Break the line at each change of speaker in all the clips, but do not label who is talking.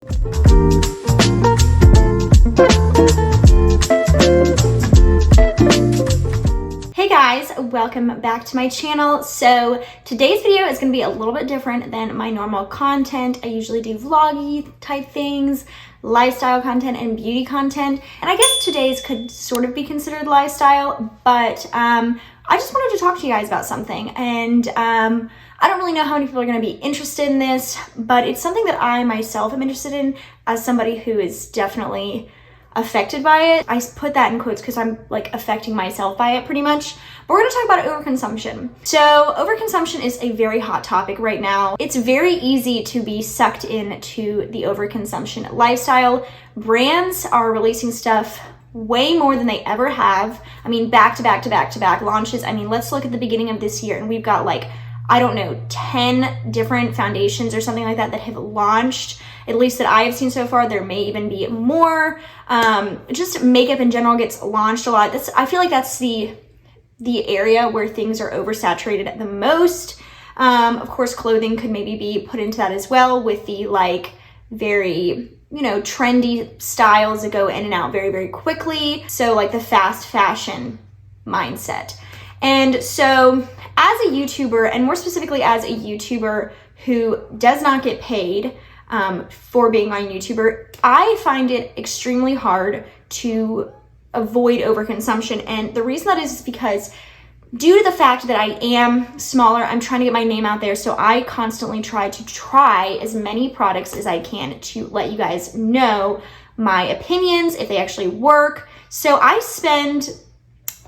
Hey guys, welcome back to my channel. So today's video is going to be a little bit different than my normal content. I usually do vloggy type things, lifestyle content and beauty content. And I guess today's could sort of be considered lifestyle, but I just wanted to talk to you guys about something. And I don't really know how many people are going to be interested in this, but it's something that I myself am interested in as somebody who is definitely affected by it. I put that in quotes because I'm like affecting myself by it pretty much. But we're going to talk about overconsumption. So overconsumption is a very hot topic right now. It's very easy to be sucked into the overconsumption lifestyle. Brands are releasing stuff way more than they ever have. I mean, back to back launches. I mean, let's look at the beginning of this year and we've got like, I don't know, 10 different foundations or something like that that have launched, at least that I have seen so far. There may even be more. Just makeup in general gets launched a lot. I feel like that's the area where things are oversaturated at the most. Of course, clothing could maybe be put into that as well with the like very, trendy styles that go in and out very, very quickly. So like the fast fashion mindset. And so as a YouTuber, and more specifically as a YouTuber who does not get paid for being on YouTuber, I find it extremely hard to avoid overconsumption. And the reason that is because due to the fact that I am smaller, I'm trying to get my name out there. So I constantly try as many products as I can to let you guys know my opinions, if they actually work. So I spend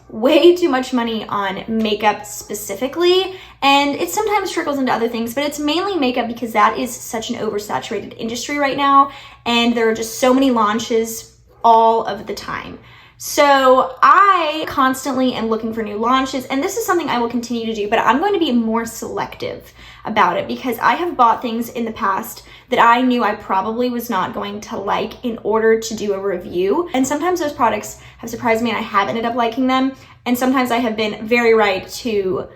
way too much money on makeup specifically, and it sometimes trickles into other things, but it's mainly makeup because that is such an oversaturated industry right now, and there are just so many launches all of the time. So I constantly am looking for new launches, and this is something I will continue to do, but I'm going to be more selective about it because I have bought things in the past that I knew I probably was not going to like in order to do a review. And sometimes those products have surprised me and I have ended up liking them. And sometimes I have been very right to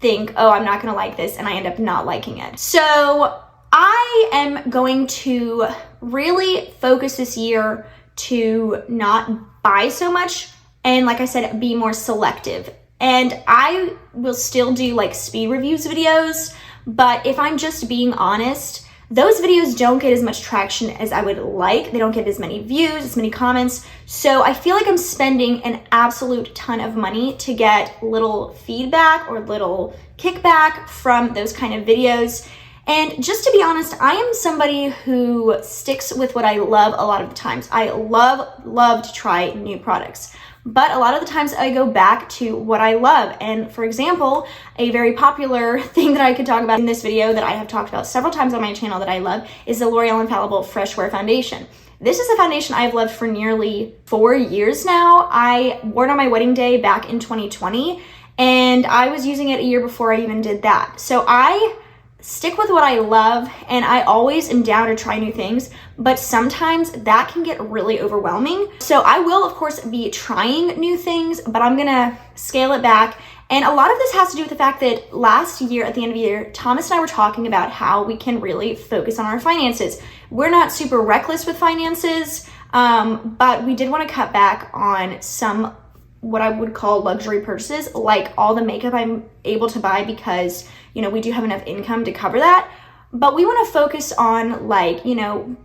think, oh, I'm not gonna like this, and I end up not liking it. So I am going to really focus this year to not buy so much and, like I said, be more selective. And I will still do like speed reviews videos, but if I'm just being honest, those videos don't get as much traction as I would like. They don't get as many views, as many comments. So I feel like I'm spending an absolute ton of money to get little feedback or little kickback from those kind of videos. And just to be honest, I am somebody who sticks with what I love a lot of the times. I love to try new products. But a lot of the times I go back to what I love. And for example, a very popular thing that I could talk about in this video that I have talked about several times on my channel that I love is the L'Oreal Infallible Fresh Wear Foundation. This is a foundation I've loved for nearly 4 years now. I wore it on my wedding day back in 2020, and I was using it a year before I even did that. So I stick with what I love, and I always am down to try new things, but sometimes that can get really overwhelming. So I will, of course, be trying new things, but I'm gonna scale it back. And a lot of this has to do with the fact that last year, at the end of the year, Thomas and I were talking about how we can really focus on our finances. We're not super reckless with finances, but we did want to cut back on some what I would call luxury purchases, like all the makeup I'm able to buy because, we do have enough income to cover that. But we want to focus on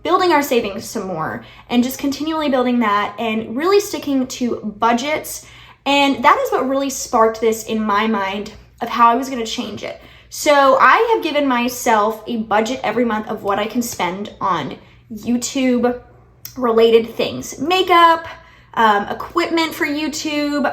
building our savings some more and just continually building that and really sticking to budgets. And that is what really sparked this in my mind of how I was going to change it. So I have given myself a budget every month of what I can spend on YouTube related things, makeup, equipment for YouTube,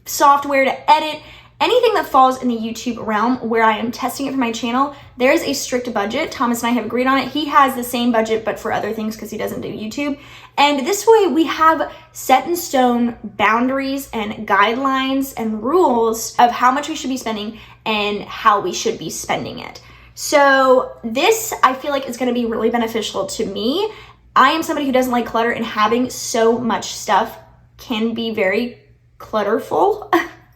software to edit, anything that falls in the YouTube realm where I am testing it for my channel. There is a strict budget. Thomas and I have agreed on it. He has the same budget, but for other things because he doesn't do YouTube. And this way we have set in stone boundaries and guidelines and rules of how much we should be spending and how we should be spending it. So this, I feel like, is going to be really beneficial to me. I am somebody who doesn't like clutter, and having so much stuff can be very clutterful.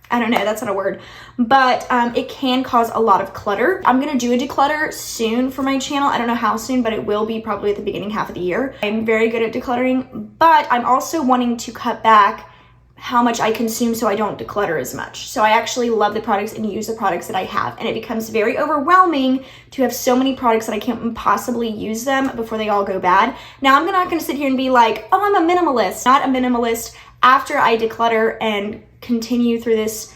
I don't know, that's not a word, but it can cause a lot of clutter. I'm gonna do a declutter soon for my channel. I don't know how soon, but it will be probably at the beginning half of the year. I'm very good at decluttering, but I'm also wanting to cut back how much I consume so I don't declutter as much. So I actually love the products and use the products that I have, and it becomes very overwhelming to have so many products that I can't possibly use them before they all go bad. Now, I'm not gonna sit here and be like, oh, I'm a minimalist. Not a minimalist. After I declutter and continue through this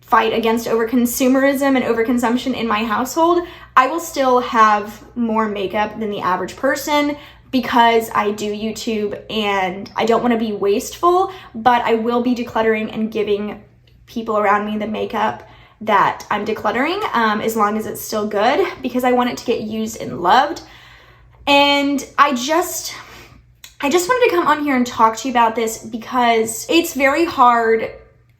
fight against overconsumerism and overconsumption in my household, I will still have more makeup than the average person because I do YouTube and I don't want to be wasteful, but I will be decluttering and giving people around me the makeup that I'm decluttering, as long as it's still good, because I want it to get used and loved. And I just wanted to come on here and talk to you about this because it's very hard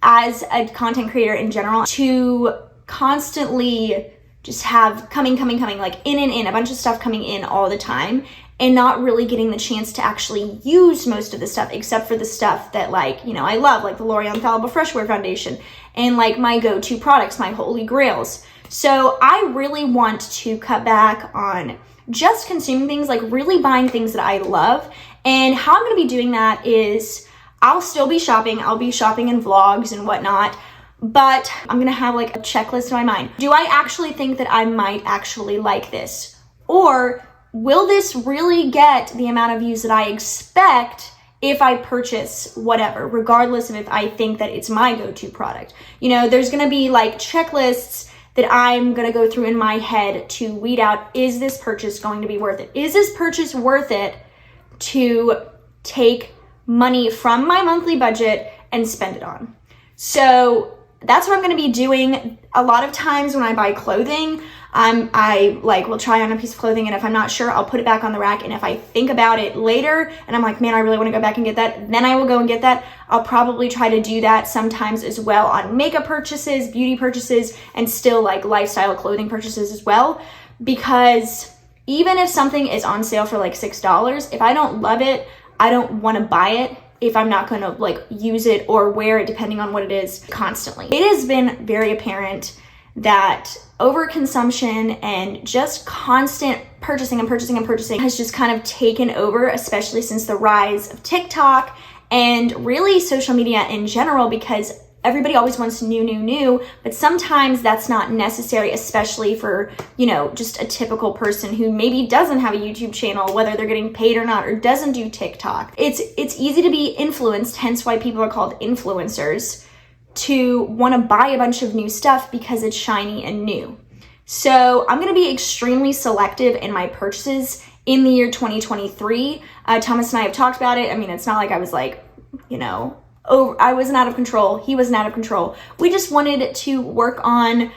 as a content creator in general to constantly just have coming, like in, a bunch of stuff coming in all the time and not really getting the chance to actually use most of the stuff, except for the stuff that, like, you know, I love, like the L'Oreal Infallible Fresh Wear Foundation and like my go-to products, my holy grails. So I really want to cut back on just consuming things, like really buying things that I love. And how I'm going to be doing that is I'll still be shopping. I'll be shopping in vlogs and whatnot, but I'm going to have like a checklist in my mind. Do I actually think that I might actually like this? Or will this really get the amount of views that I expect if I purchase whatever, regardless of if I think that it's my go-to product? You know, there's going to be like checklists that I'm going to go through in my head to weed out, is this purchase going to be worth it? Is this purchase worth it to take money from my monthly budget and spend it on? So that's what I'm going to be doing. A lot of times when I buy clothing, I like will try on a piece of clothing, and if I'm not sure, I'll put it back on the rack. And if I think about it later and I'm like, man, I really want to go back and get that, then I will go and get that. I'll probably try to do that sometimes as well on makeup purchases, beauty purchases, and still like lifestyle clothing purchases as well. Because even if something is on sale for like $6, if I don't love it, I don't want to buy it if I'm not going to like use it or wear it, depending on what it is, constantly. It has been very apparent that overconsumption and just constant purchasing has just kind of taken over, especially since the rise of TikTok and really social media in general, because everybody always wants new, but sometimes that's not necessary, especially for, you know, just a typical person who maybe doesn't have a YouTube channel, whether they're getting paid or not, or doesn't do TikTok. It's easy to be influenced, hence why people are called influencers, to want to buy a bunch of new stuff because it's shiny and new. So I'm going to be extremely selective in my purchases in the year 2023. Thomas and I have talked about it. I mean, it's not like I was like, you know, I wasn't out of control. He wasn't out of control. We just wanted to work on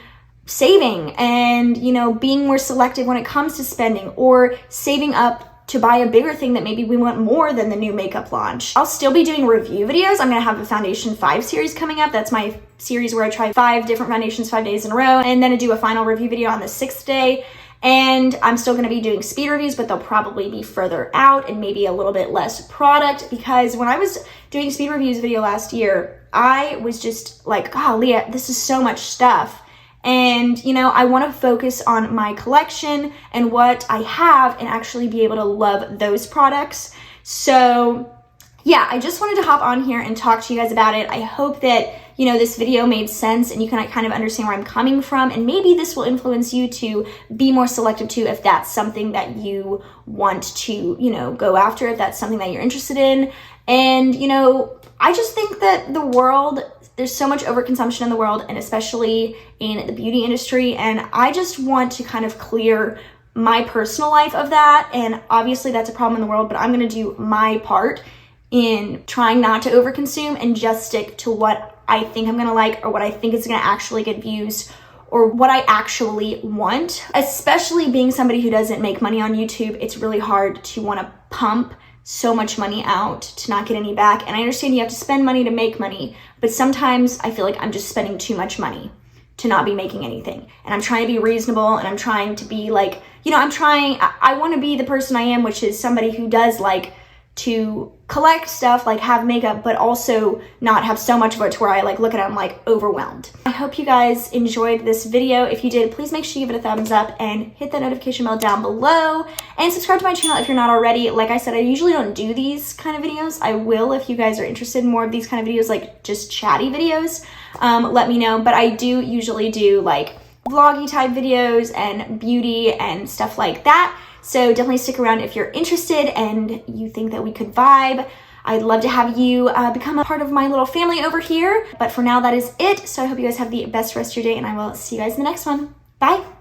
saving and, you know, being more selective when it comes to spending, or saving up to buy a bigger thing that maybe we want more than the new makeup launch. I'll still be doing review videos. I'm gonna have a Foundation 5 series coming up. That's my series where I try 5 different foundations 5 days in a row, and then I do a final review video on the 6th day. And I'm still gonna be doing speed reviews, but they'll probably be further out and maybe a little bit less product, because when I was doing speed reviews video last year, I was just like, oh, Leah, this is so much stuff. And, you know, I want to focus on my collection and what I have and actually be able to love those products. So yeah, I just wanted to hop on here and talk to you guys about it. I hope that, you know, this video made sense and you can kind of understand where I'm coming from, and maybe this will influence you to be more selective too, if that's something that you want to, you know, go after, if that's something that you're interested in. And, you know, I just think that the world, there's so much overconsumption in the world, and especially in the beauty industry. And I just want to kind of clear my personal life of that. And obviously that's a problem in the world, but I'm going to do my part in trying not to overconsume and just stick to what I think I'm going to like, or what I think is going to actually get views, or what I actually want. Especially being somebody who doesn't make money on YouTube, it's really hard to want to pump so much money out to not get any back. And I understand you have to spend money to make money, but sometimes I feel like I'm just spending too much money to not be making anything. And I'm trying to be reasonable, and I'm trying to be like, you know, I want to be the person I am, which is somebody who does like to collect stuff, like have makeup, but also not have so much of it to where I like look at it, I'm like overwhelmed. I hope you guys enjoyed this video. If you did, please make sure you give it a thumbs up and hit that notification bell down below and subscribe to my channel if you're not already. Like I said, I usually don't do these kind of videos. I will if you guys are interested in more of these kind of videos, like just chatty videos, let me know. But I do usually do like vloggy type videos and beauty and stuff like that. So definitely stick around if you're interested and you think that we could vibe. I'd love to have you become a part of my little family over here. But for now, that is it. So I hope you guys have the best rest of your day, and I will see you guys in the next one. Bye.